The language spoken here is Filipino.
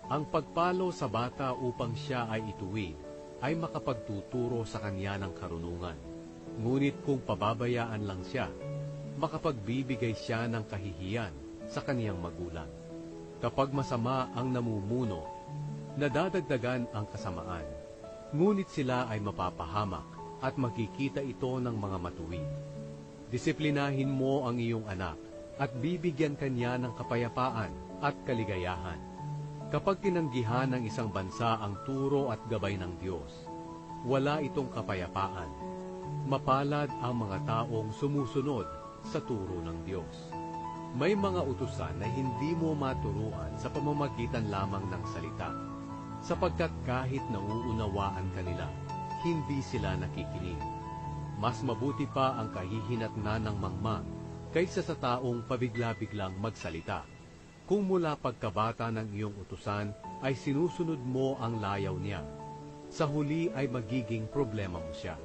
Ang pagpalo sa bata upang siya ay ituwid ay makapagtuturo sa kanya ng karunungan. Ngunit kung pababayaan lang siya, makapagbibigay siya ng kahihiyan sa kaniyang magulang. Kapag masama ang namumuno, nadadagdagan ang kasamaan. Ngunit sila ay mapapahamak at makikita ito ng mga matuwid. Disiplinahin mo ang iyong anak at bibigyan kanya ng kapayapaan at kaligayahan. Kapag tinanggihan ng isang bansa ang turo at gabay ng Diyos, wala itong kapayapaan. Mapalad ang mga taong sumusunod sa turo ng Diyos. May mga utusan na hindi mo maturuan sa pamamagitan lamang ng salita, sapagkat kahit nauunawaan kanila, hindi sila nakikinig. Mas mabuti pa ang kahihinatnan ng mangmang kaysa sa taong pabigla-biglang magsalita. Kung mula pagkabata ng iyong utusan ay sinusunod mo ang layaw niya, sa huli ay magiging problema mo siya.